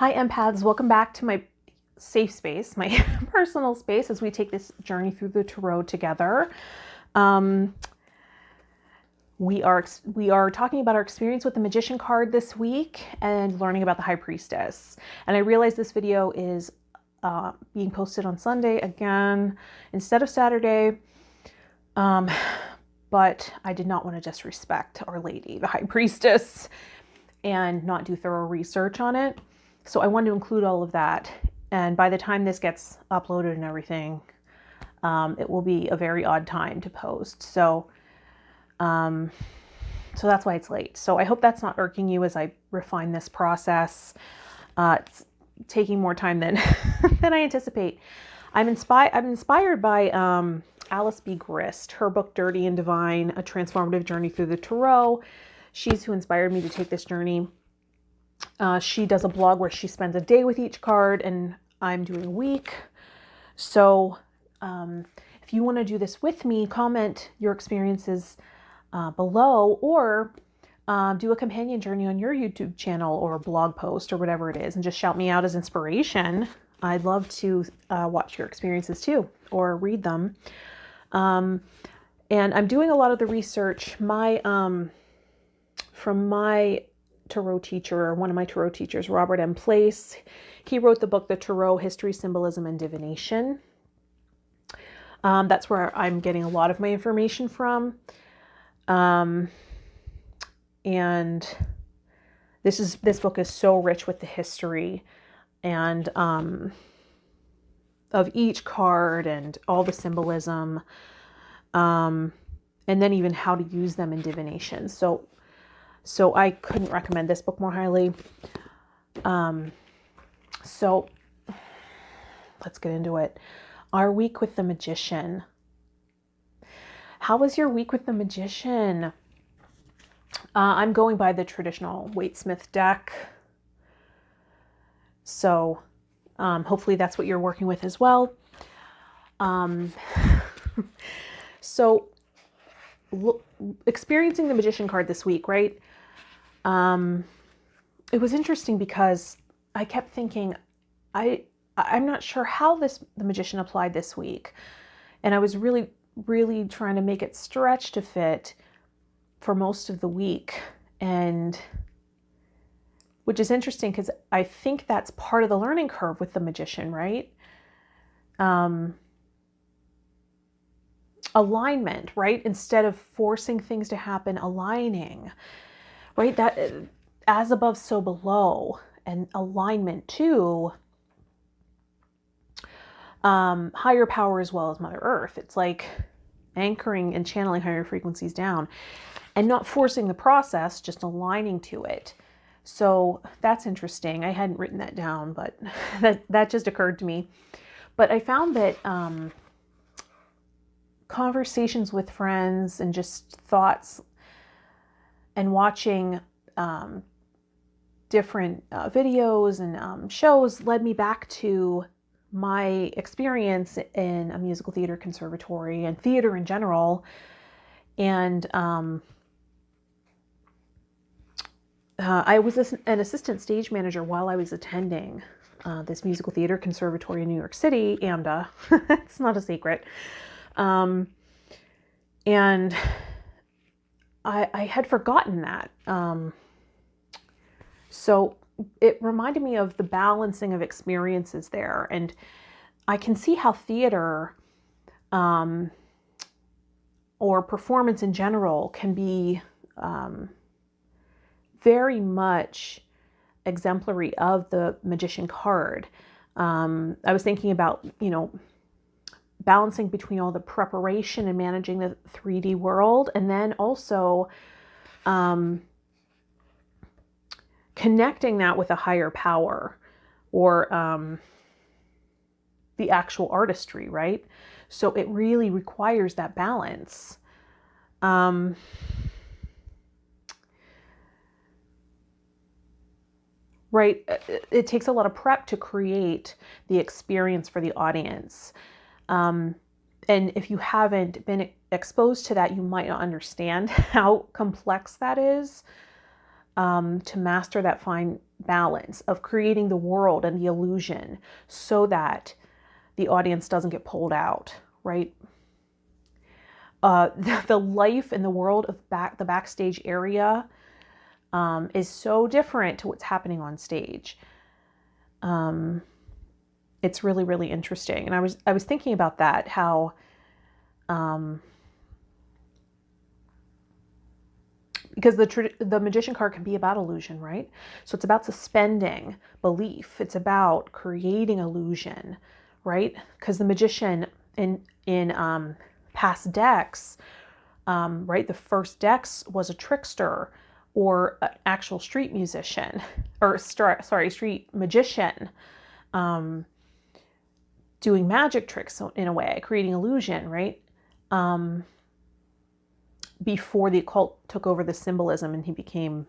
Hi, empaths. Welcome back to my safe space, my personal space, as we take this journey through the tarot together. We are talking about our experience with the Magician card this week and learning about the High Priestess. And I realize this video is being posted on Sunday again instead of Saturday. But I did not want to disrespect Our Lady, the High Priestess, and not do thorough research on it. So I wanted to include all of that. And by the time this gets uploaded and everything, it will be a very odd time to post. So that's why it's late. So I hope that's not irking you as I refine this process. It's taking more time than than I anticipate. I'm inspired by Alice B. Grist, her book Dirty and Divine, A Transformative Journey Through the Tarot. She's who inspired me to take this journey. She does a blog where she spends a day with each card, and I'm doing a week. So if you want to do this with me, comment your experiences below, or do a companion journey on your YouTube channel or blog post or whatever it is, and just shout me out as inspiration. I'd love to watch your experiences too, or read them. And I'm doing a lot of the research. From my tarot teacher, one of my tarot teachers, Robert M. Place, he wrote the book, The Tarot, History, Symbolism, and Divination. That's where I'm getting a lot of my information from. And this book is so rich with the history and of each card and all the symbolism, and then even how to use them in divination. So I couldn't recommend this book more highly. So let's get into it. Our week with the Magician. How was your week with the Magician? I'm going by the traditional Waite-Smith deck. So hopefully that's what you're working with as well. So experiencing the Magician card this week, right? It was interesting because I kept thinking, I'm not sure how the Magician applied this week. And I was really trying to make it stretch to fit for most of the week. And which is interesting because I think that's part of the learning curve with the Magician, right? Alignment, right? Instead of forcing things to happen, aligning, right? That as above, so below, and alignment to higher power as well as Mother Earth. It's like anchoring and channeling higher frequencies down and not forcing the process, just aligning to it. So that's interesting. I hadn't written that down, but that just occurred to me. But I found that conversations with friends and just thoughts and watching different videos and shows led me back to my experience in a musical theater conservatory and theater in general. And I was an assistant stage manager while I was attending this musical theater conservatory in New York City, AMDA. It's not a secret. And I had forgotten that. So it reminded me of the balancing of experiences there. And I can see how theater or performance in general can be very much exemplary of the Magician card. I was thinking about, balancing between all the preparation and managing the 3D world, and then also connecting that with a higher power or the actual artistry, right? So it really requires that balance. Right? It takes a lot of prep to create the experience for the audience. And if you haven't been exposed to that, you might not understand how complex that is. To master that fine balance of creating the world and the illusion so that the audience doesn't get pulled out, right? The life in the world of the backstage area is so different to what's happening on stage. It's really, really interesting. And I was thinking about that, how because the magician card can be about illusion, right? So it's about suspending belief. It's about creating illusion, right? Because the magician in past decks, right, the first decks was a trickster or an actual street musician, or street magician, doing magic tricks in a way, creating illusion, right? Before the occult took over the symbolism and he became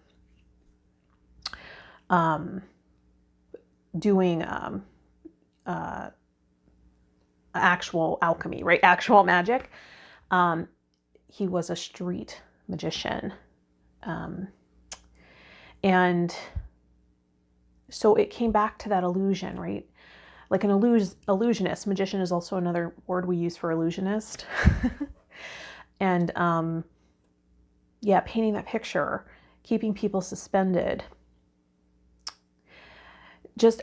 doing actual alchemy, right? Actual magic. He was a street magician. And so it came back to that illusion, right? Like an illusionist. Magician is also another word we use for illusionist. And yeah, painting that picture, keeping people suspended.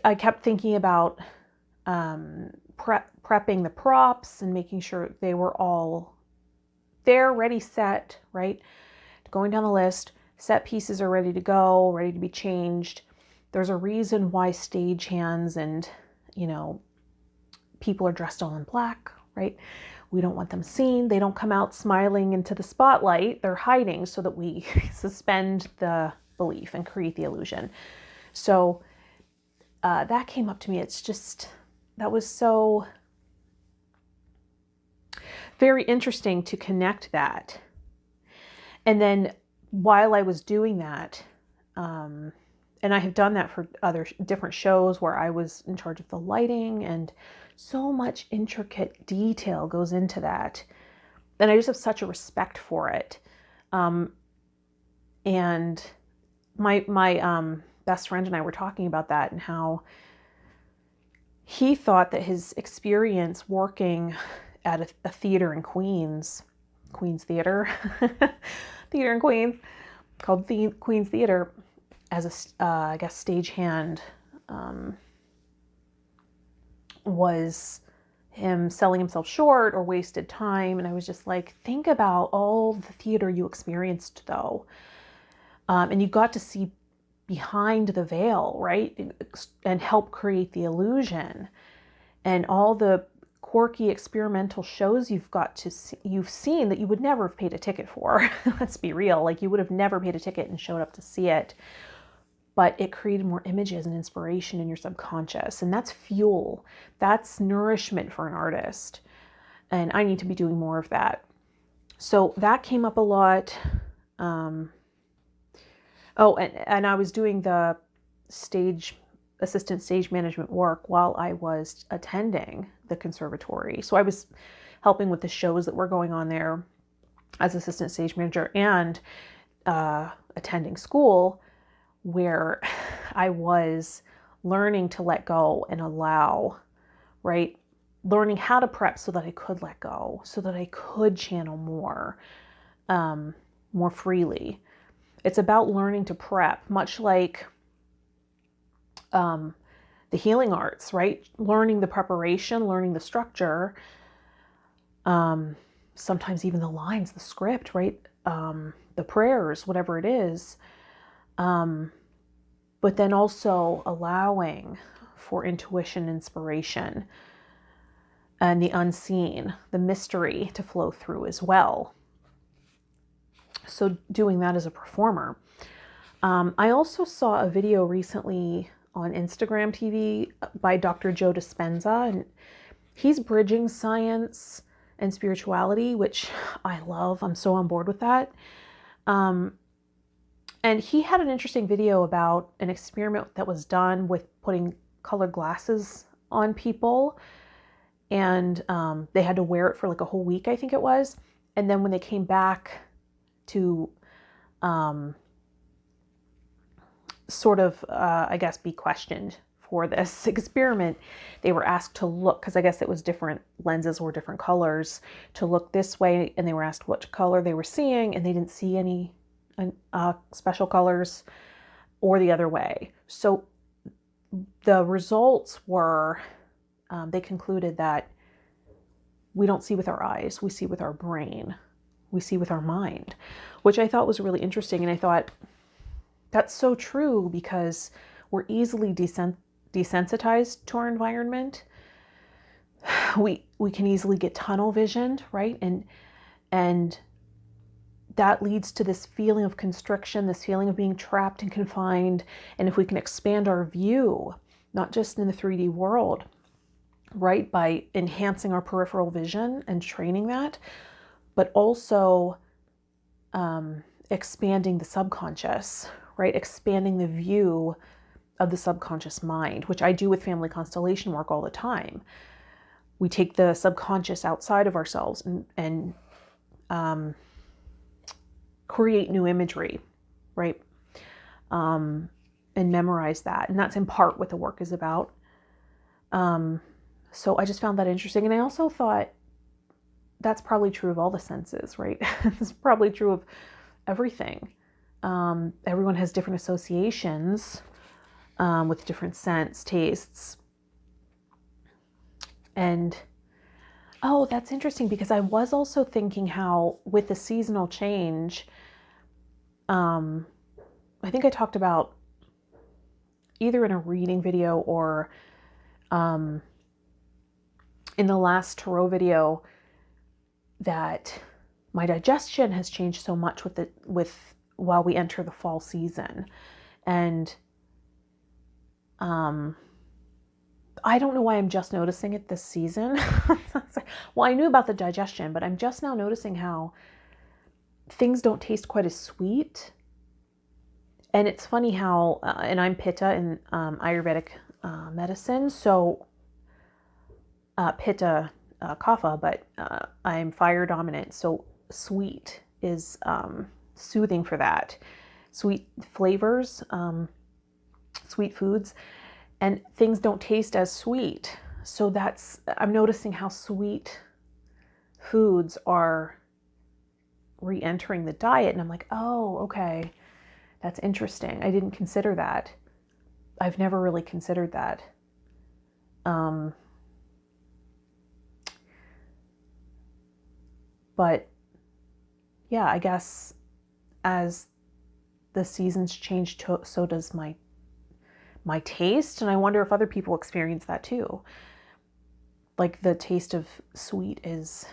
I kept thinking about prepping the props and making sure they were all there, ready, set, right? Going down the list, set pieces are ready to go, ready to be changed. There's a reason why stagehands and, people are dressed all in black, right? We don't want them seen. They don't come out smiling into the spotlight. They're hiding so that we suspend the belief and create the illusion. So that came up to me. It's just, that was so very interesting to connect that. And then while I was doing that, and I have done that for other different shows where I was in charge of the lighting, and so much intricate detail goes into that. And I just have such a respect for it. And my best friend and I were talking about that, and how he thought that his experience working at a theater in Queens Theater, theater in Queens, called Queens Theater, as a, I guess, stagehand, was him selling himself short or wasted time. And I was just like, think about all the theater you experienced, though. And you got to see behind the veil, right? And help create the illusion. And all the quirky experimental shows you've seen that you would never have paid a ticket for. Let's be real. Like, you would have never paid a ticket and showed up to see it. But it created more images and inspiration in your subconscious. And that's fuel. That's nourishment for an artist. And I need to be doing more of that. So that came up a lot. And I was doing the assistant stage management work while I was attending the conservatory. So I was helping with the shows that were going on there as assistant stage manager, and attending school, where I was learning to let go and allow, right? Learning how to prep so that I could let go, so that I could channel more freely. It's about learning to prep, much like the healing arts, right? Learning the preparation, learning the structure, sometimes even the lines, the script, right? The prayers, whatever it is. But then also allowing for intuition, inspiration, and the unseen, the mystery to flow through as well. So doing that as a performer. I also saw a video recently on Instagram TV by Dr. Joe Dispenza, and he's bridging science and spirituality, which I love. I'm so on board with that. And he had an interesting video about an experiment that was done with putting colored glasses on people. And they had to wear it for like a whole week, I think it was. And then when they came back to sort of, I guess, be questioned for this experiment. They were asked to look, because I guess it was different lenses or different colors, to look this way, and they were asked what color they were seeing, and they didn't see any special colors, or the other way. So the results were, they concluded that we don't see with our eyes, we see with our brain, we see with our mind, which I thought was really interesting. And I thought, that's so true, because we're easily desensitized to our environment. We can easily get tunnel visioned, right? And that leads to this feeling of constriction, this feeling of being trapped and confined. And if we can expand our view, not just in the 3D world, right, by enhancing our peripheral vision and training that, but also expanding the subconscious, right? Expanding the view of the subconscious mind, which I do with family constellation work all the time. We take the subconscious outside of ourselves and create new imagery, right? And memorize that. And that's in part what the work is about. So I just found that interesting. And I also thought that's probably true of all the senses, right? It's probably true of everything. Everyone has different associations with different scents, tastes. And, oh, that's interesting, because I was also thinking how with the seasonal change, I think I talked about either in a reading video or in the last tarot video that my digestion has changed so much with while we enter the fall season. And I don't know why I'm just noticing it this season. Well, I knew about the digestion, but I'm just now noticing how things don't taste quite as sweet. And it's funny how, and I'm Pitta in Ayurvedic medicine, so Pitta, Kapha, but I'm fire dominant, so sweet is soothing for that. Sweet flavors, sweet foods, and things don't taste as sweet. So I'm noticing how sweet foods are re-entering the diet. And I'm like, oh, okay, that's interesting. I didn't consider that. I've never really considered that. But yeah, I guess as the seasons change, so does my taste. And I wonder if other people experience that too. Like the taste of sweet is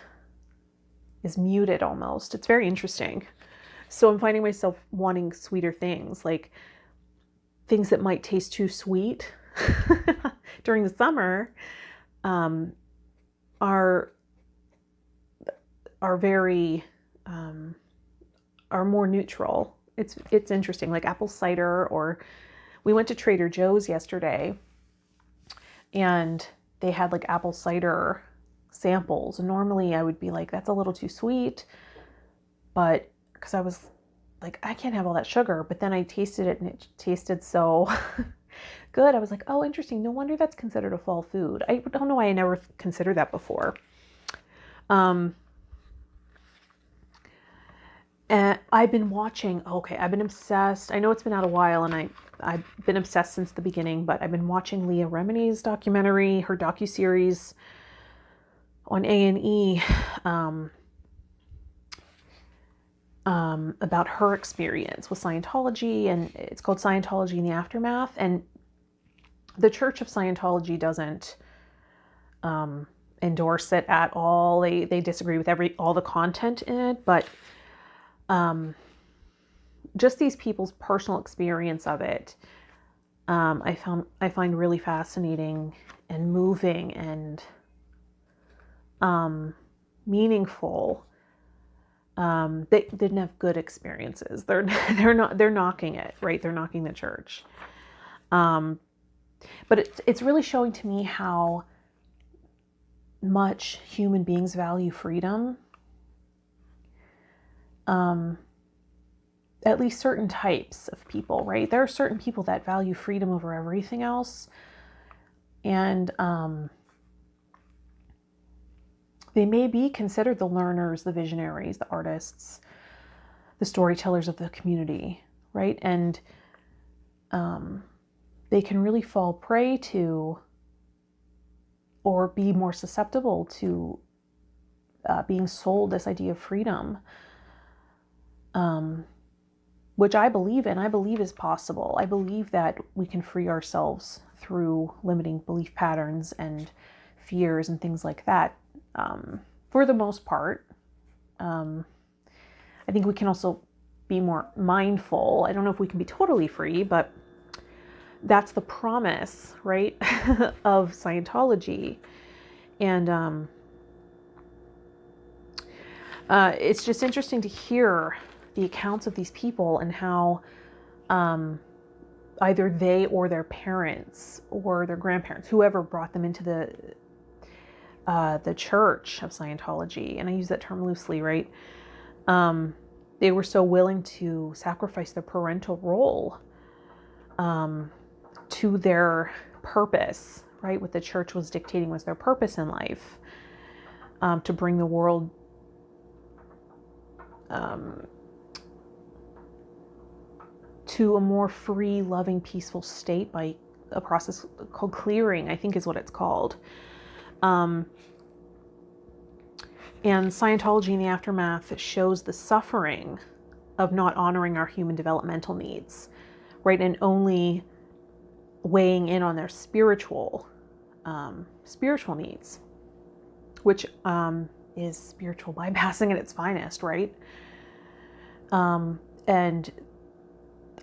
muted almost. It's very interesting. So I'm finding myself wanting sweeter things, like things that might taste too sweet during the summer are very are more neutral. It's interesting, like apple cider, or we went to Trader Joe's yesterday and they had like apple cider samples. And normally I would be like, that's a little too sweet, but because I was like, I can't have all that sugar. But then I tasted it and it tasted so good. I was like, oh, interesting. No wonder that's considered a fall food. I don't know why I never considered that before. And I've been watching, I've been obsessed. I know it's been out a while and I've been obsessed since the beginning, but I've been watching Leah Remini's documentary, her docuseries on A&E about her experience with Scientology, and it's called Scientology in the Aftermath. And the Church of Scientology doesn't endorse it at all. They disagree with all the content in it, but just these people's personal experience of it, I find really fascinating and moving and meaningful. They didn't have good experiences. They're knocking it, right? They're knocking the church. But it's really showing to me how much human beings value freedom. at least certain types of people, right? There are certain people that value freedom over everything else. And they may be considered the learners, the visionaries, the artists, the storytellers of the community, right? And they can really fall prey to or be more susceptible to being sold this idea of freedom, which I believe in. I believe is possible. I believe that we can free ourselves through limiting belief patterns and fears and things like that. For the most part, I think we can also be more mindful. I don't know if we can be totally free, but that's the promise, right, of Scientology. And it's just interesting to hear the accounts of these people and how either they or their parents or their grandparents, whoever brought them into the church of Scientology, and I use that term loosely, right? They were so willing to sacrifice their parental role to their purpose, right? What the church was dictating was their purpose in life, to bring the world to a more free, loving, peaceful state by a process called clearing, I think is what it's called. And Scientology in the aftermath shows the suffering of not honoring our human developmental needs, right? And only weighing in on their spiritual needs, which is spiritual bypassing at its finest, right? And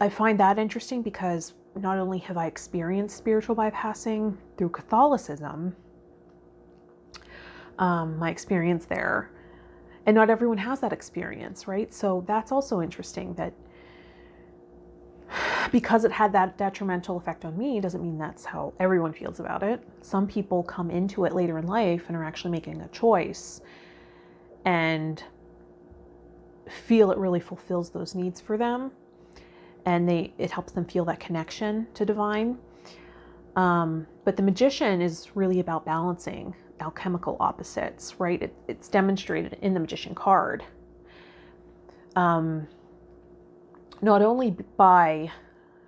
I find that interesting because not only have I experienced spiritual bypassing through Catholicism, my experience there, and not everyone has that experience, right? So that's also interesting, that because it had that detrimental effect on me doesn't mean that's how everyone feels about it. Some people come into it later in life and are actually making a choice and feel it really fulfills those needs for them, and it helps them feel that connection to divine. But the magician is really about balancing alchemical opposites, right? It's demonstrated in the magician card. Not only by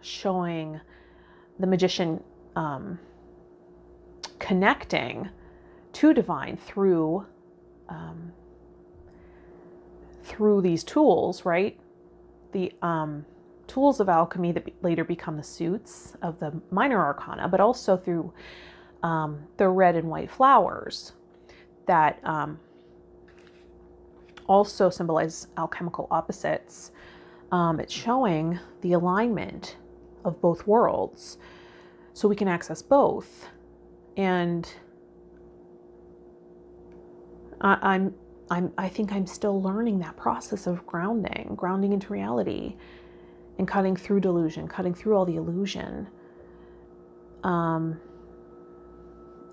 showing the magician connecting to divine through these tools, right? The tools of alchemy that later become the suits of the minor arcana, but also through the red and white flowers that also symbolize alchemical opposites. It's showing the alignment of both worlds, so we can access both. And I think I'm still learning that process of grounding into reality, and cutting through delusion, cutting through all the illusion.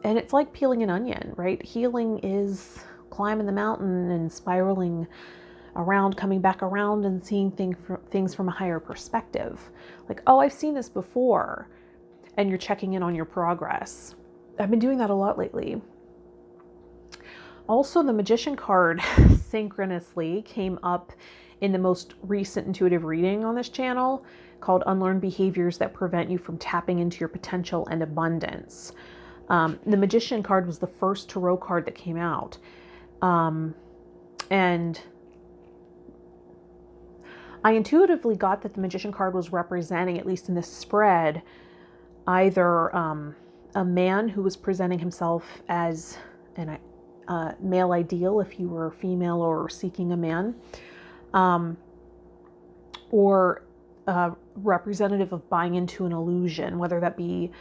And it's like peeling an onion, right? Healing is climbing the mountain and spiraling around, coming back around and seeing things from a higher perspective. Like, oh, I've seen this before. And you're checking in on your progress. I've been doing that a lot lately. Also, the magician card synchronously came up in the most recent intuitive reading on this channel, called Unlearned Behaviors That Prevent You from Tapping into Your Potential and Abundance. The magician card was the first tarot card that came out. And I intuitively got that the magician card was representing, at least in this spread, either a man who was presenting himself as a male ideal if you were female or seeking a man, or representative of buying into an illusion, whether that be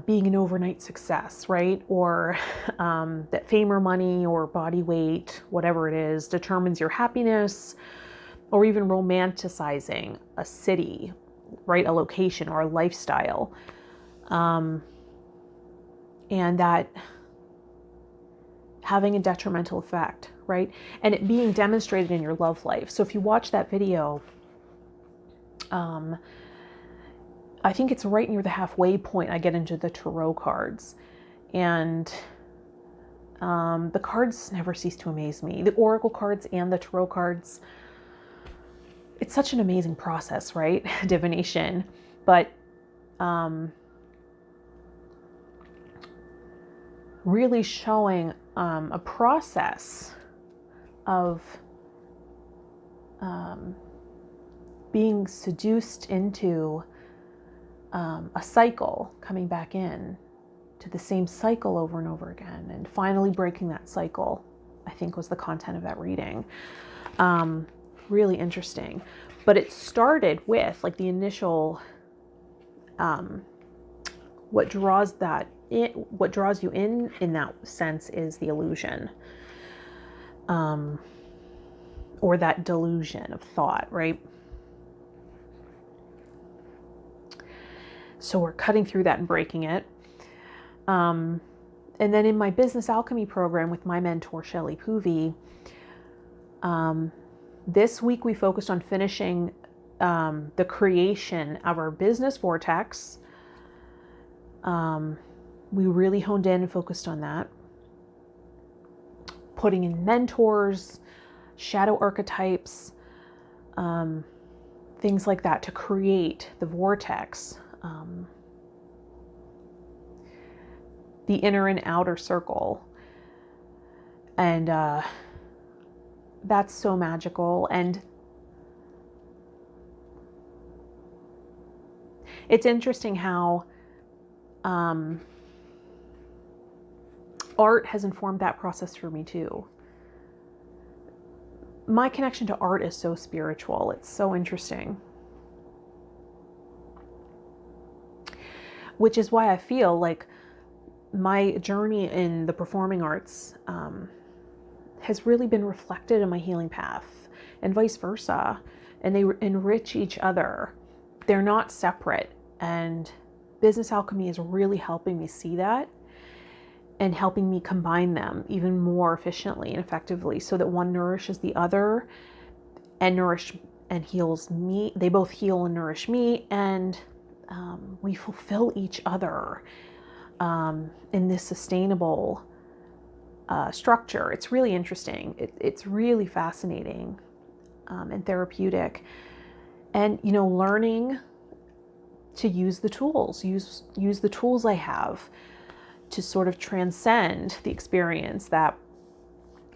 being an overnight success, right? Or that fame or money or body weight, whatever it is, determines your happiness, or even romanticizing a city, right? A location or a lifestyle. And that having a detrimental effect, right? And it being demonstrated in your love life. So if you watch that video, I think it's right near the halfway point I get into the tarot cards. And the cards never cease to amaze me. The oracle cards and the tarot cards. It's such an amazing process, right? Divination. But really showing a process of being seduced into a cycle, coming back in to the same cycle over and over again, and finally breaking that cycle, I think was the content of that reading. Really interesting. But it started with like the initial, what draws you in that sense is the illusion, or that delusion of thought, right? So we're cutting through that and breaking it. And then in my business alchemy program with my mentor, Shelley Poovey, this week we focused on finishing the creation of our business vortex. We really honed in and focused on that. Putting in mentors, shadow archetypes, things like that to create the vortex. The inner and outer circle. And that's so magical. And it's interesting how art has informed that process for me too. My connection to art is so spiritual. It's so interesting. Which is why I feel like my journey in the performing arts has really been reflected in my healing path, and vice versa. And they enrich each other. They're not separate. And business alchemy is really helping me see that and helping me combine them even more efficiently and effectively so that one nourishes the other and heals me. They both heal and nourish me, and we fulfill each other in this sustainable structure. It's really interesting. It's really fascinating and therapeutic. And, learning to use the tools, use the tools I have to sort of transcend the experience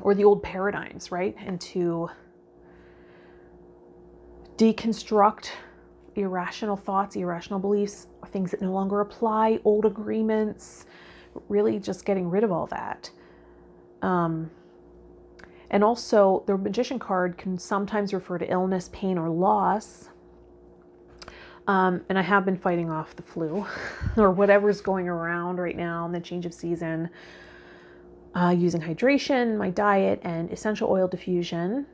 or the old paradigms, right? And to deconstruct irrational thoughts, irrational beliefs, things that no longer apply, old agreements, really just getting rid of all that. And also the Magician card can sometimes refer to illness, pain, or loss. And I have been fighting off the flu or whatever's going around right now in the change of season, using hydration, my diet, and essential oil diffusion.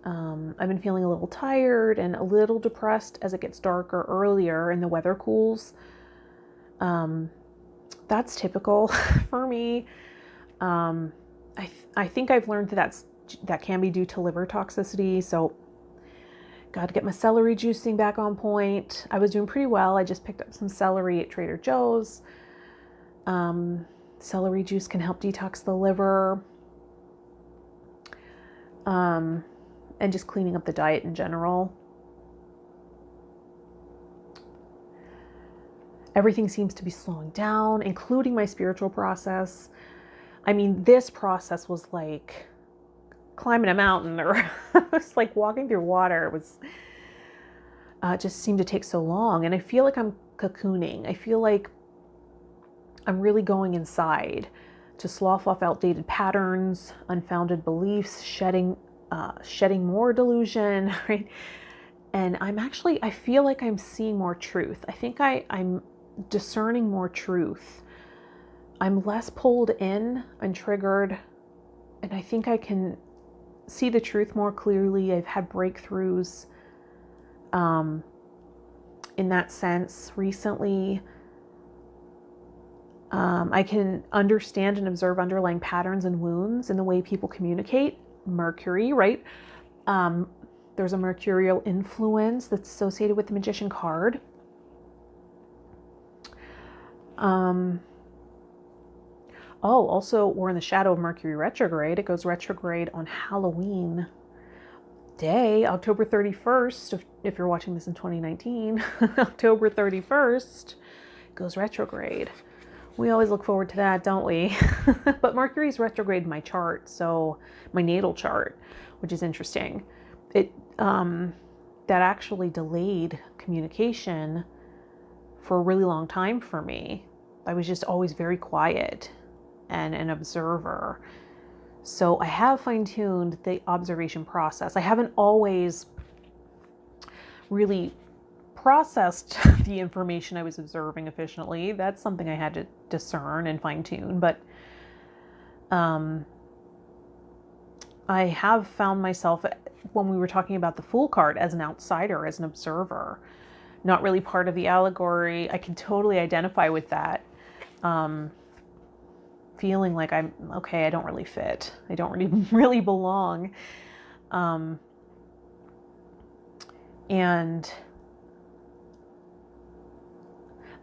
I've been feeling a little tired and a little depressed as it gets darker earlier and the weather cools. That's typical for me. I think I've learned that can be due to liver toxicity. So got to get my celery juicing back on point. I was doing pretty well. I just picked up some celery at Trader Joe's. Celery juice can help detox the liver. And just cleaning up the diet in general. Everything seems to be slowing down, including my spiritual process. I mean, this process was like climbing a mountain, or it's like walking through water. It was just seemed to take so long. And I feel like I'm cocooning. I feel like I'm really going inside to slough off outdated patterns, unfounded beliefs, shedding more delusion, right? And I feel like I'm seeing more truth. I think I'm discerning more truth. I'm less pulled in and triggered, and I think I can see the truth more clearly. I've had breakthroughs in that sense recently. I can understand and observe underlying patterns and wounds in the way people communicate. Mercury, right? There's a mercurial influence that's associated with the Magician card. Also, we're in the shadow of Mercury retrograde. It goes retrograde on Halloween Day, October 31st. If you're watching this in 2019, October 31st goes retrograde. We always look forward to that, don't we? But Mercury's retrograde in my chart, so my natal chart, which is interesting. It that actually delayed communication for a really long time for me. I was just always very quiet and an observer. So I have fine-tuned the observation process. I haven't always really processed the information I was observing efficiently. That's something I had to discern and fine-tune. But I have found myself, when we were talking about the Fool card, as an outsider, as an observer, not really part of the allegory. I can totally identify with that. Feeling like I'm okay, I don't really fit. I don't really belong. And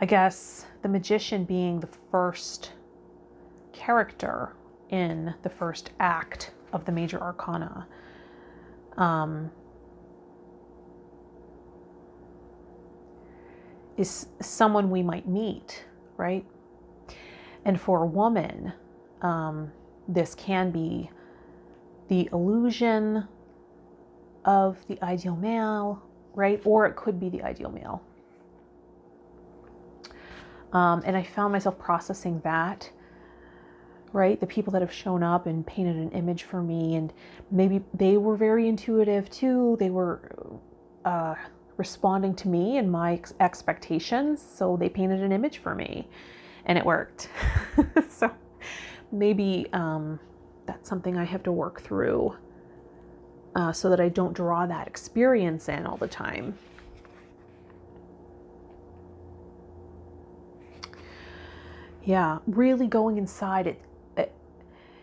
I guess the Magician being the first character in the first act of the major arcana. Is someone we might meet, right? And for a woman, this can be the illusion of the ideal male, right? Or it could be the ideal male. And I found myself processing that, right? The people that have shown up and painted an image for me, and maybe they were very intuitive too. They were responding to me and my expectations. So they painted an image for me and it worked. So maybe that's something I have to work through so that I don't draw that experience in all the time. Yeah, really going inside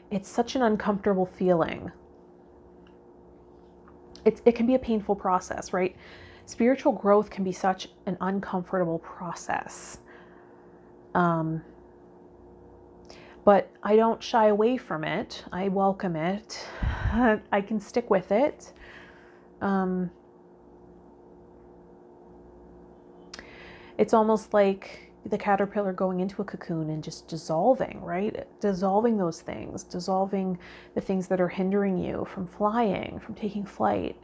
it's such an uncomfortable feeling. It can be a painful process, right? Spiritual growth can be such an uncomfortable process. But I don't shy away from it. I welcome it. I can stick with it. It's almost like the caterpillar going into a cocoon and just dissolving, right? Dissolving those things, dissolving the things that are hindering you from flying, from taking flight.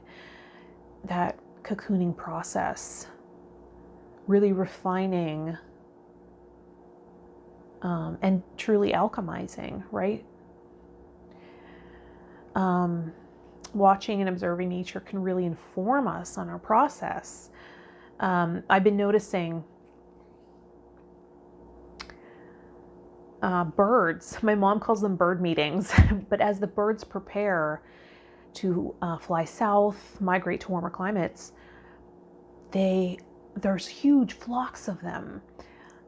That cocooning process, really refining and truly alchemizing, right? Watching and observing nature can really inform us on our process. I've been noticing birds. My mom calls them bird meetings, but as the birds prepare to fly south, migrate to warmer climates, there's huge flocks of them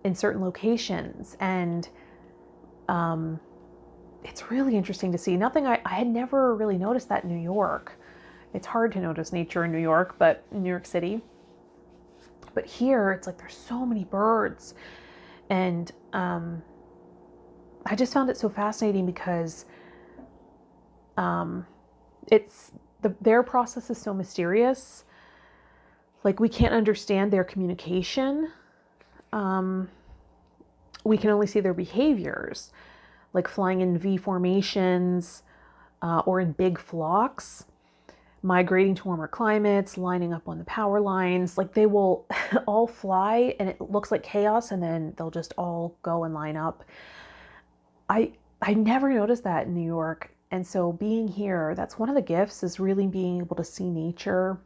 in certain locations, and it's really interesting to see. I had never really noticed that in New York. It's hard to notice nature in New York, but in New York City. But here, it's like there's so many birds, and I just found it so fascinating because their process is so mysterious. Like, we can't understand their communication. We can only see their behaviors, like flying in V formations or in big flocks, migrating to warmer climates, lining up on the power lines. Like, they will all fly and it looks like chaos, and then they'll just all go and line up. I never noticed that in New York. And so being here, that's one of the gifts, is really being able to see nature.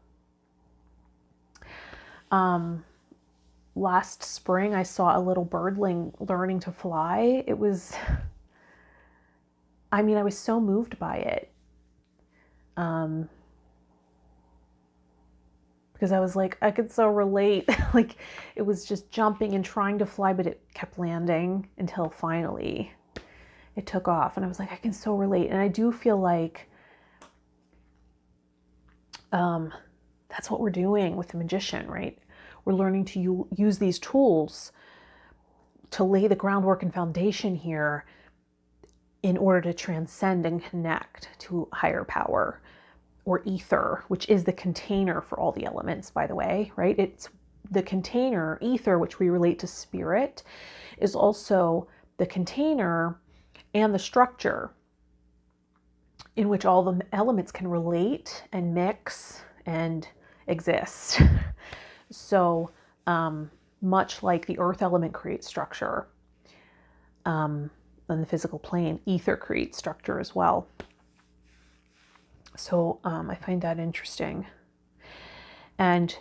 Last spring, I saw a little birdling learning to fly. I was so moved by it. Because I was like, I could so relate. Like, it was just jumping and trying to fly, but it kept landing until finally it took off. And I was like, I can so relate. And I do feel like That's what we're doing with the magician, right? We're learning to use these tools to lay the groundwork and foundation here in order to transcend and connect to higher power, or ether, which is the container for all the elements, by the way, right? It's the container. Ether, which we relate to spirit, is also the container and the structure in which all the elements can relate and mix and exist. So much like the earth element creates structure on the physical plane, ether creates structure as well. So I find that interesting. And,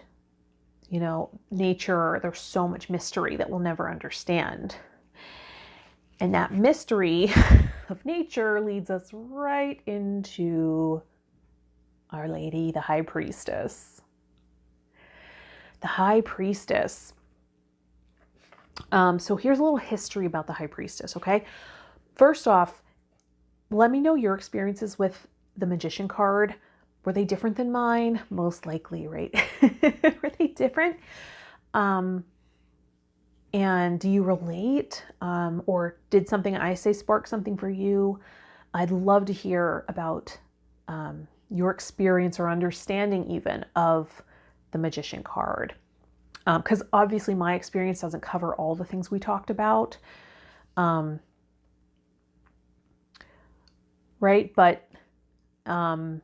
you know, nature, there's so much mystery that we'll never understand. And that mystery of nature leads us right into Our Lady, the High Priestess. The High Priestess. So here's a little history about the High Priestess, okay? First off, let me know your experiences with the Magician card. Were they different than mine? Most likely, right? Were they different? And do you relate? Or did something I say spark something for you? I'd love to hear about your experience or understanding even of the Magician card. Because obviously my experience doesn't cover all the things we talked about. Right? But you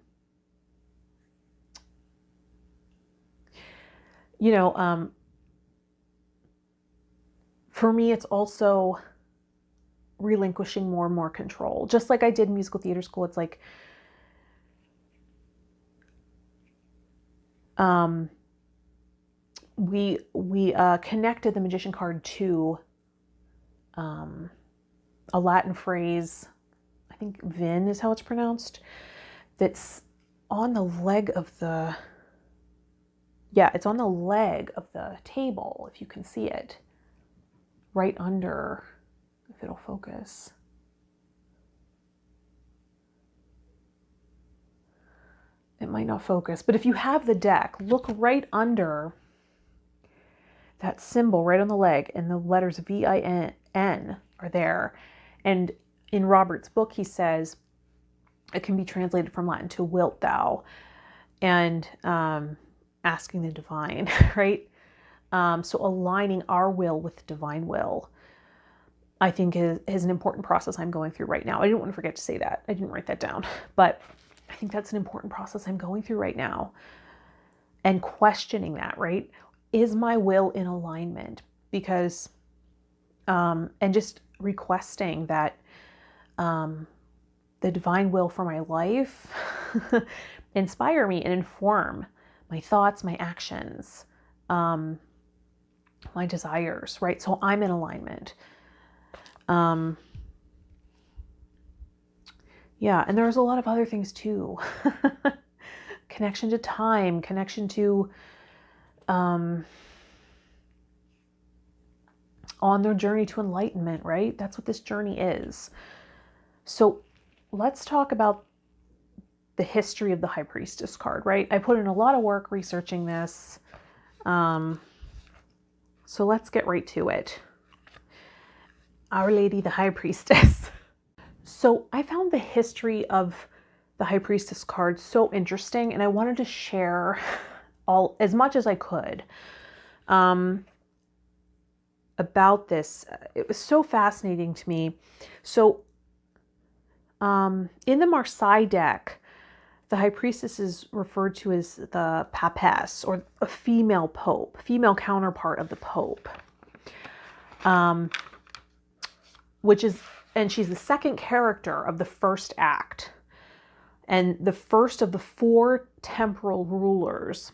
know, for me, it's also relinquishing more and more control. Just like I did in musical theater school, it's like we connected the Magician card to a Latin phrase, I think vin is how it's pronounced, that's on the leg of the, yeah, it's on the leg of the table, if you can see it, right under, if it'll focus. It might not focus, but if you have the deck, look right under that symbol right on the leg, and the letters V-I-N are there. And in Robert's book, he says it can be translated from Latin to wilt thou, and asking the divine, right? So aligning our will with the divine will, I think is an important process I'm going through right now. I didn't want to forget to say that. I didn't write that down, but I think that's an important process I'm going through right now. And questioning that, right? Is my will in alignment? Because, and just requesting that the divine will for my life inspire me and inform my thoughts, my actions, my desires, right? So I'm in alignment. Yeah, and there's a lot of other things too. Connection to time, connection to on their journey to enlightenment, right? That's what this journey is. So let's talk about the history of the High Priestess card, right? I put in a lot of work researching this. So let's get right to it. Our Lady, the High Priestess. So I found the history of the High Priestess card so interesting, and I wanted to share as much as I could about this. It was so fascinating to me. So in the Marseille deck, the High Priestess is referred to as the Papess, or a female pope, female counterpart of the Pope, which is, and she's the second character of the first act, and the first of the 4 temporal rulers,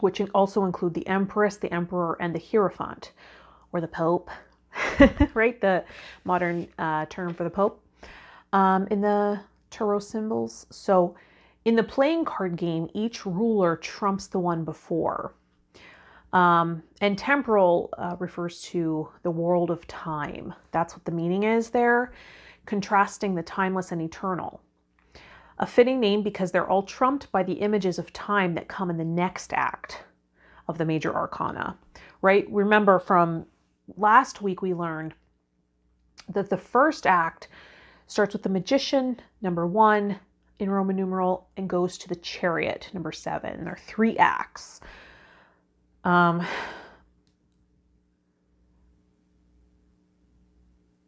which also include the Empress, the Emperor, and the Hierophant, or the Pope, right? The modern term for the Pope in the tarot symbols. So in the playing card game, each ruler trumps the one before. And temporal refers to the world of time. That's what the meaning is there, contrasting the timeless and eternal. A fitting name because they're all trumped by the images of time that come in the next act of the major arcana, right? Remember from last week we learned that the first act starts with the Magician, number 1, in Roman numeral, and goes to the Chariot, number 7. There are 3 acts.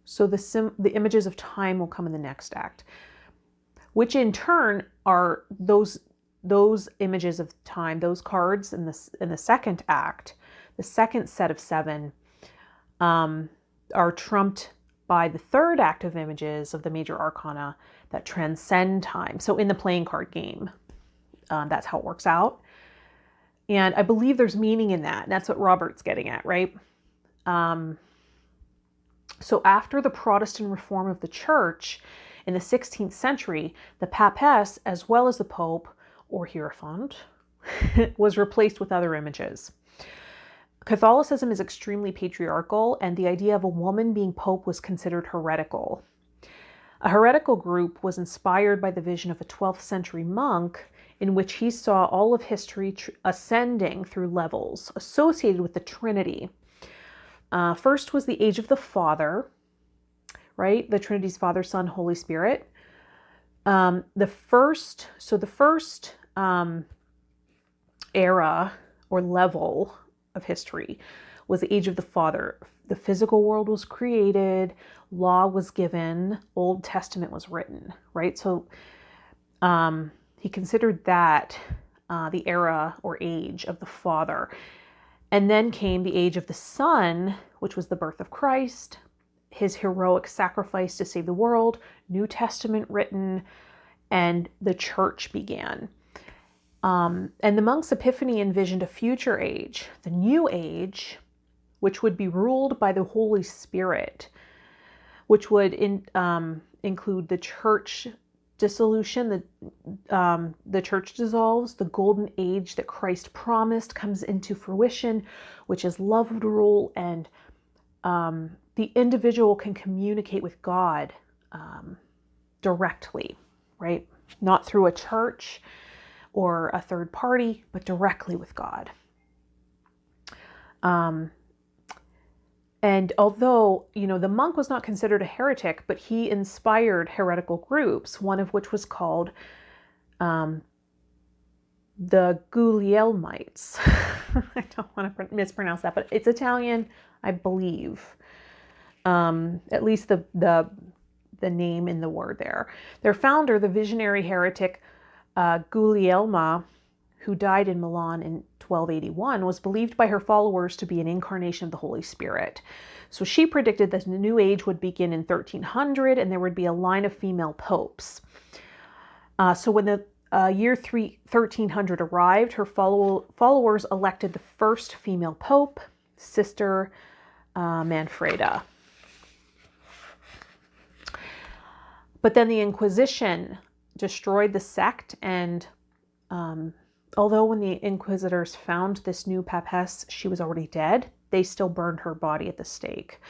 So the images of time will come in the next act, which in turn are those images of time, those cards in the second act, the second set of 7, are trumped by the third act of images of the major arcana that transcend time. So in the playing card game, that's how it works out. And I believe there's meaning in that. And that's what Robert's getting at, right? So after the Protestant reform of the church in the 16th century, the papess, as well as the Pope or Hierophant, was replaced with other images. Catholicism is extremely patriarchal, and the idea of a woman being Pope was considered heretical. A heretical group was inspired by the vision of a 12th century monk in which he saw all of history ascending through levels associated with the Trinity. First was the age of the Father, right? The Trinity's Father, Son, Holy Spirit. The first era or level of history was the age of the Father. The physical world was created, law was given, Old Testament was written, right? So he considered that the era or age of the Father. And then came the age of the Son, which was the birth of Christ, his heroic sacrifice to save the world, New Testament written, and the church began. And the monk's epiphany envisioned a future age, the new age, which would be ruled by the Holy Spirit, which would include the church dissolution, the church dissolves, the golden age that Christ promised comes into fruition, which is love would rule, and the individual can communicate with God directly, right? Not through a church or a third party, but directly with God. And although, the monk was not considered a heretic, but he inspired heretical groups, one of which was called the Guglielmites. I don't want to mispronounce that, but it's Italian, I believe. At least the name in the word there. Their founder, the visionary heretic Guglielma, who died in Milan in 1281, was believed by her followers to be an incarnation of the Holy Spirit. So she predicted that the new age would begin in 1300 and there would be a line of female popes. So when the year 1300 arrived, her followers elected the first female pope, Sister Manfreda. But then the Inquisition destroyed the sect, and although when the inquisitors found this new papess, she was already dead, they still burned her body at the stake.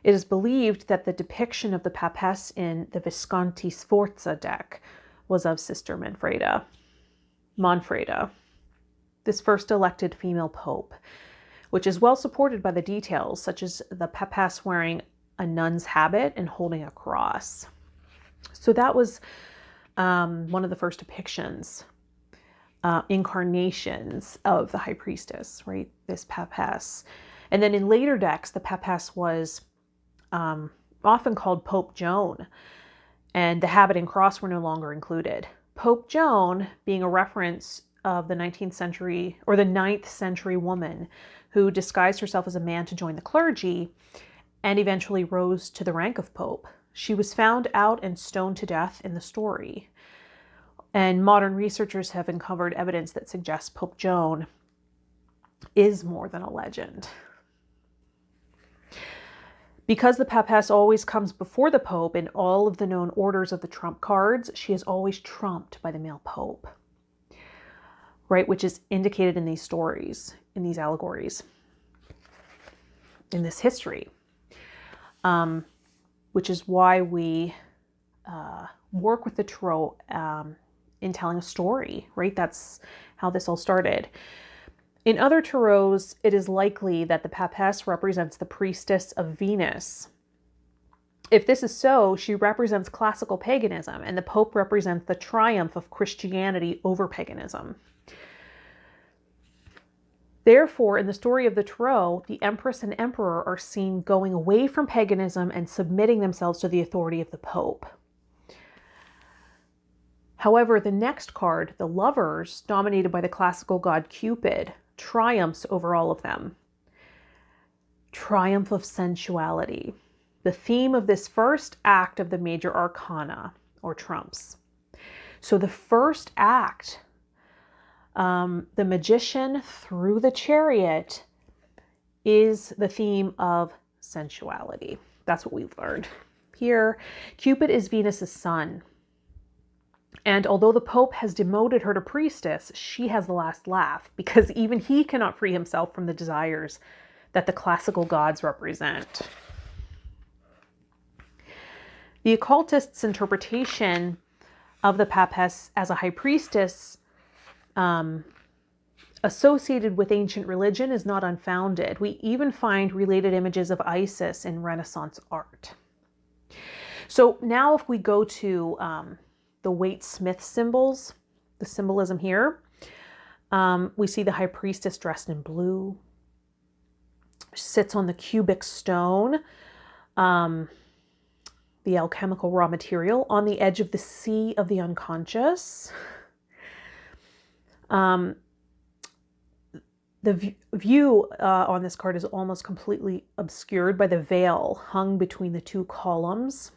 It is believed that the depiction of the papess in the Visconti Sforza deck was of Sister Manfreda, this first elected female pope, which is well supported by the details, such as the papess wearing a nun's habit and holding a cross. So that was one of the first depictions, incarnations of the High Priestess, right? This papess. And then in later decks, the papess was often called Pope Joan, and the habit and cross were no longer included. Pope Joan being a reference of the 19th century or the 9th century woman who disguised herself as a man to join the clergy and eventually rose to the rank of pope. She was found out and stoned to death in the story. And modern researchers have uncovered evidence that suggests Pope Joan is more than a legend. Because the papess always comes before the pope in all of the known orders of the trump cards, she is always trumped by the male pope, right? Which is indicated in these stories, in these allegories, in this history. Which is why we work with the tarot in telling a story, right? That's how this all started. In other tarots, it is likely that the papess represents the priestess of Venus. If this is so, she represents classical paganism, and the Pope represents the triumph of Christianity over paganism. Therefore, in the story of the tarot, the Empress and Emperor are seen going away from paganism and submitting themselves to the authority of the Pope. However, the next card, the Lovers, dominated by the classical god Cupid, triumphs over all of them. Triumph of sensuality. The theme of this first act of the major arcana, or trumps. So the first act, the magician through the chariot, is the theme of sensuality. That's what we've learned here. Cupid is Venus's son. And although the Pope has demoted her to priestess, she has the last laugh, because even he cannot free himself from the desires that the classical gods represent. The occultist's interpretation of the papess as a high priestess associated with ancient religion is not unfounded. We even find related images of Isis in Renaissance art. So now if we go to the Waite-Smith symbols, the symbolism here, we see the high priestess dressed in blue, sits on the cubic stone, the alchemical raw material, on the edge of the sea of the unconscious. The view on this card is almost completely obscured by the veil hung between the two columns.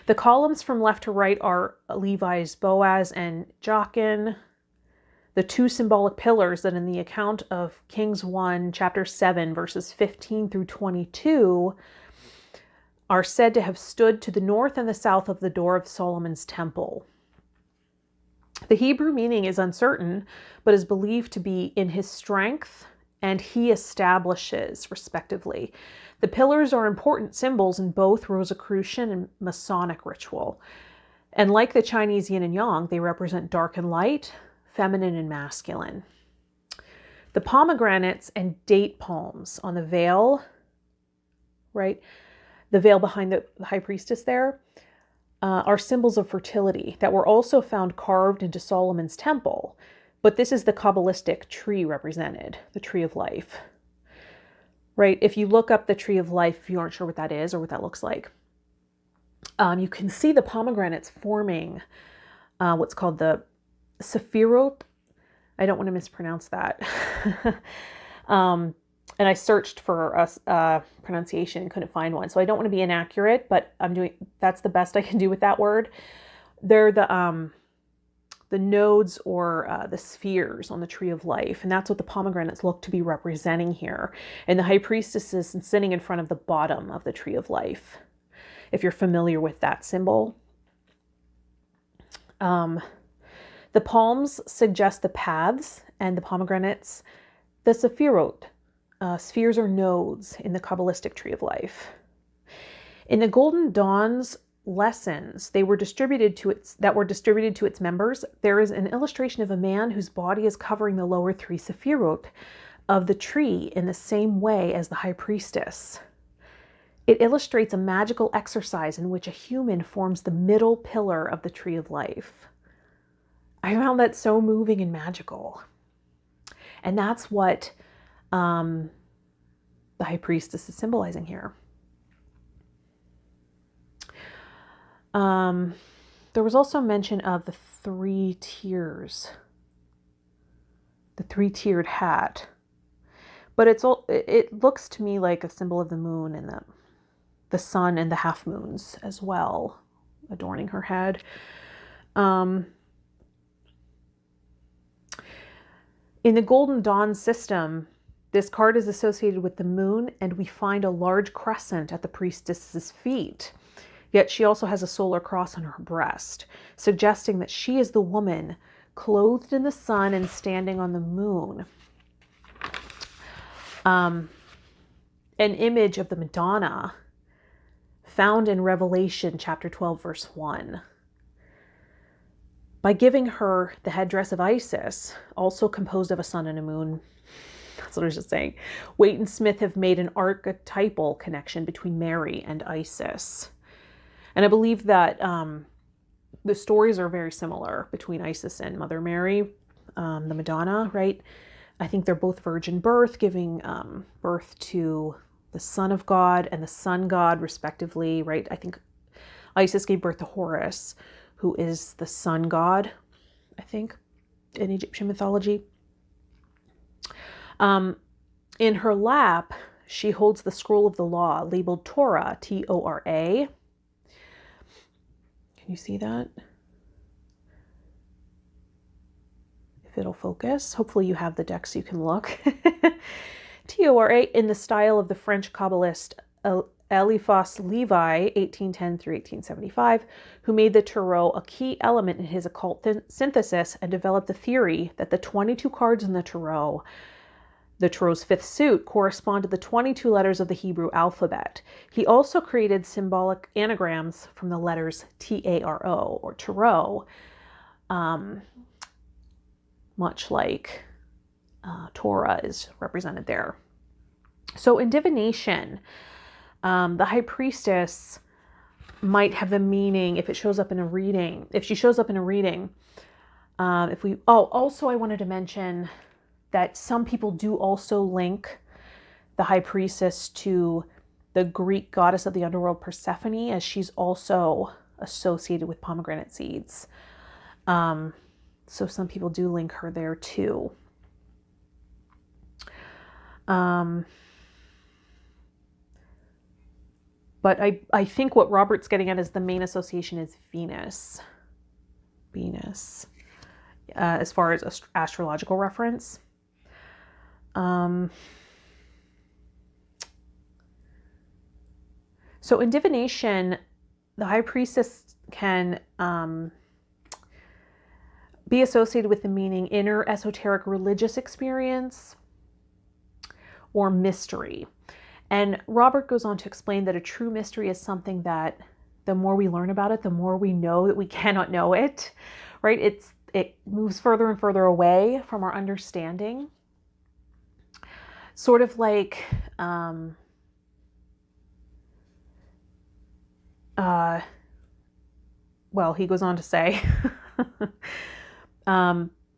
The columns from left to right are Levi's Boaz and Jachin, the two symbolic pillars that in the account of Kings 1, chapter 7, verses 15 through 22, are said to have stood to the north and the south of the door of Solomon's temple. The Hebrew meaning is uncertain, but is believed to be in his strength and he establishes, respectively. The pillars are important symbols in both Rosicrucian and Masonic ritual. And like the Chinese yin and yang, they represent dark and light, feminine and masculine. The pomegranates and date palms on the veil, right? The veil behind the high priestess there, are symbols of fertility that were also found carved into Solomon's temple. But this is the Kabbalistic tree represented, the tree of life. Right? If you look up the tree of life, if you aren't sure what that is or what that looks like, you can see the pomegranates forming what's called the Sephirot. I don't want to mispronounce that. And I searched for a pronunciation and couldn't find one. So I don't want to be inaccurate, but that's the best I can do with that word. They're the nodes or the spheres on the tree of life. And that's what the pomegranates look to be representing here. And the high priestess is sitting in front of the bottom of the tree of life, if you're familiar with that symbol. The palms suggest the paths, and the pomegranates, the Sephirot. Spheres are nodes in the Kabbalistic tree of life. In the Golden Dawn's lessons that were distributed to its members, there is an illustration of a man whose body is covering the lower three Sephirot of the tree in the same way as the high priestess. It illustrates a magical exercise in which a human forms the middle pillar of the tree of life. I found that so moving and magical. And that's what the high priestess is symbolizing here. There was also mention of the three tiers, the three-tiered hat, but it looks to me like a symbol of the moon and the sun and the half moons as well, adorning her head. In the Golden Dawn system, this card is associated with the moon, and we find a large crescent at the priestess's feet. Yet she also has a solar cross on her breast, suggesting that she is the woman clothed in the sun and standing on the moon. An image of the Madonna found in Revelation chapter 12, verse 1. By giving her the headdress of Isis, also composed of a sun and a moon. That's what I was just saying. Waite and Smith have made an archetypal connection between Mary and Isis. And I believe that the stories are very similar between Isis and Mother Mary, the Madonna, right? I think they're both virgin birth, giving birth to the Son of God and the Sun God, respectively, right? I think Isis gave birth to Horus, who is the sun god, I think, in Egyptian mythology. In her lap, she holds the scroll of the law, labeled Torah, T-O-R-A. Can you see that? If it'll focus. Hopefully you have the deck so you can look. T-O-R-A, in the style of the French Kabbalist Eliphas Levi, 1810 through 1875, who made the tarot a key element in his occult synthesis and developed the theory that the 22 cards in the tarot's fifth suit, correspond to the 22 letters of the Hebrew alphabet. He also created symbolic anagrams from the letters T-A-R-O, or tarot, much like Torah is represented there. So in divination, the High Priestess might have the meaning if it shows up in a reading. If she shows up in a reading, also I wanted to mention that some people do also link the High Priestess to the Greek goddess of the underworld, Persephone, as she's also associated with pomegranate seeds. So some people do link her there too. But I think what Robert's getting at is the main association is Venus. Venus, as far as astrological reference. So in divination, the High Priestess can be associated with the meaning inner esoteric religious experience or mystery. And Robert goes on to explain that a true mystery is something that the more we learn about it, the more we know that we cannot know it, right? It moves further and further away from our understanding. Sort of like, he goes on to say,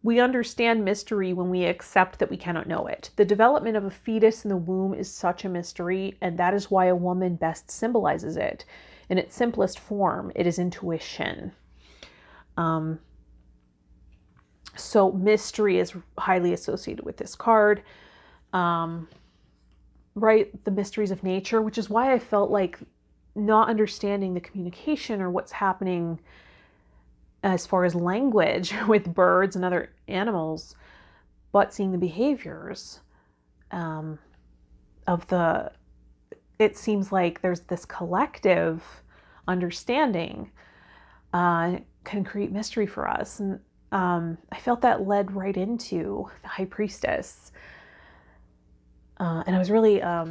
we understand mystery when we accept that we cannot know it. The development of a fetus in the womb is such a mystery, and that is why a woman best symbolizes it. In its simplest form, it is intuition. So mystery is highly associated with this card. Right? The mysteries of nature, which is why I felt like not understanding the communication or what's happening as far as language with birds and other animals, but seeing the behaviors it seems like there's this collective understanding can create mystery for us. And I felt that led right into the High Priestess. And I was really, I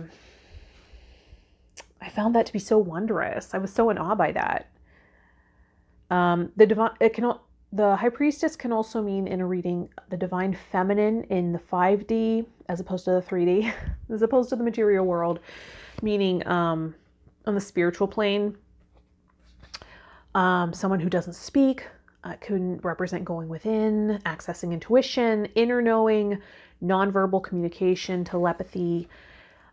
found that to be so wondrous. I was so in awe by that. The High Priestess can also mean in a reading the divine feminine in the 5D as opposed to the 3D, as opposed to the material world, meaning on the spiritual plane. Someone who doesn't speak could represent going within, accessing intuition, inner knowing, nonverbal communication, telepathy,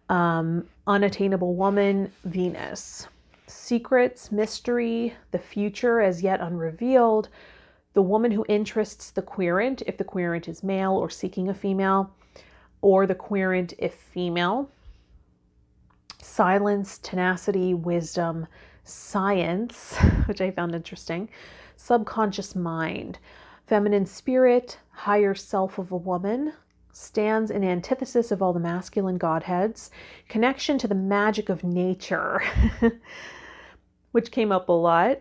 unattainable woman, Venus. Secrets, mystery, the future as yet unrevealed, the woman who interests the querent, if the querent is male or seeking a female, or the querent if female. Silence, tenacity, wisdom, science, which I found interesting, subconscious mind, feminine spirit, higher self of a woman, stands in antithesis of all the masculine godheads, connection to the magic of nature, which came up a lot.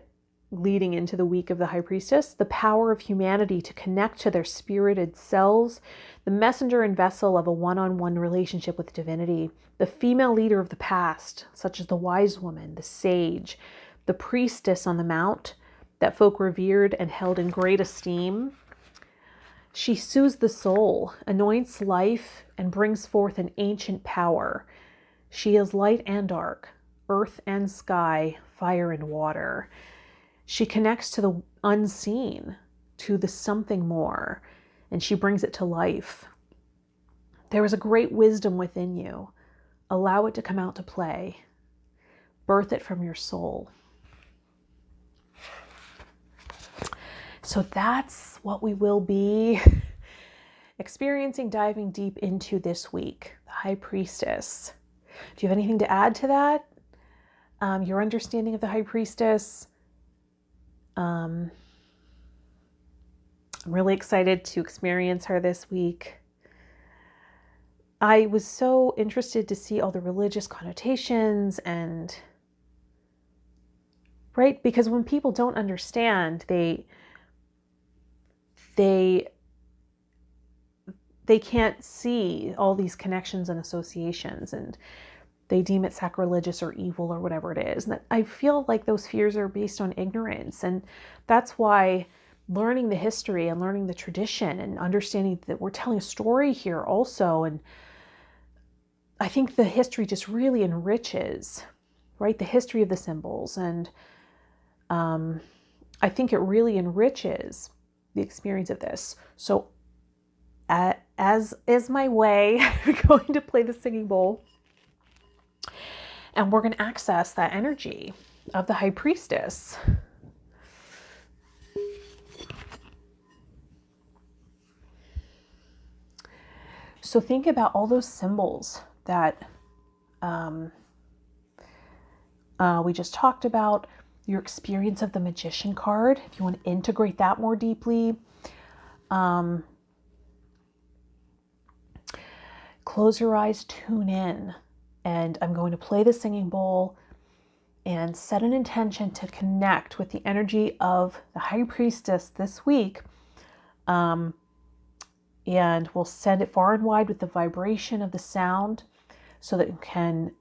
leading into the week of the High Priestess, the power of humanity to connect to their spirited selves, the messenger and vessel of a one-on-one relationship with divinity, the female leader of the past, such as the wise woman, the sage, the priestess on the mount that folk revered and held in great esteem. She soothes the soul, anoints life, and brings forth an ancient power. She is light and dark, earth and sky, fire and water. She connects to the unseen, to the something more, and she brings it to life. There is a great wisdom within you. Allow it to come out to play. Birth it from your soul. So that's what we will be experiencing, diving deep into this week, the High Priestess. Do you have anything to add to that? Your understanding of the High Priestess? I'm really excited to experience her this week. I was so interested to see all the religious connotations and, right? Because when people don't understand, they can't see all these connections and associations, and they deem it sacrilegious or evil or whatever it is. And I feel like those fears are based on ignorance. And that's why learning the history and learning the tradition and understanding that we're telling a story here also. And I think the history just really enriches, right? The history of the symbols. And I think it really enriches the experience of this. So as is my way, I'm going to play the singing bowl. And we're going to access that energy of the High Priestess. So think about all those symbols that we just talked about, your experience of the Magician card, if you want to integrate that more deeply. Close your eyes, tune in. And I'm going to play the singing bowl and set an intention to connect with the energy of the High Priestess this week. And we'll send it far and wide with the vibration of the sound so that it can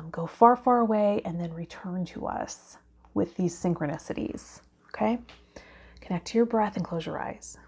go far, far away and then return to us with these synchronicities. Okay? Connect to your breath and close your eyes.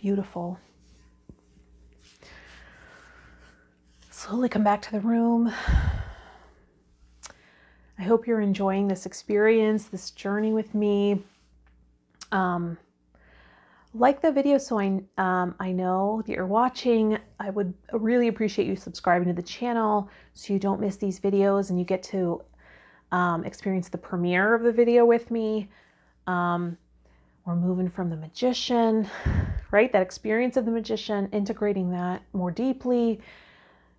Beautiful. Slowly come back to the room. I hope you're enjoying this experience, this journey with me. Like the video so I know that you're watching. I would really appreciate you subscribing to the channel so you don't miss these videos and you get to experience the premiere of the video with me. We're moving from the Magician, right? That experience of the Magician, integrating that more deeply,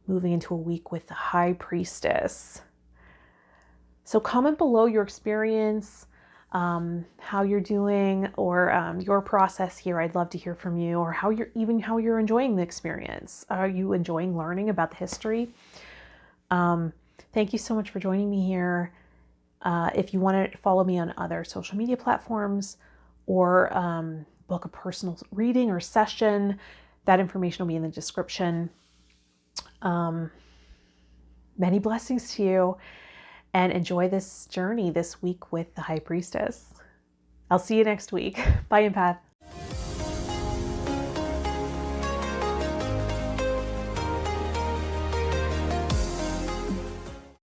moving into a week with the High Priestess. So comment below your experience. how you're doing, or your process here. I'd love to hear from you, or how you're enjoying the experience. Are you enjoying learning about the history? Thank you so much for joining me here. If you want to follow me on other social media platforms, or book a personal reading or session, that information will be in the description. Many blessings to you, and enjoy this journey this week with the High Priestess. I'll see you next week. Bye, Empath.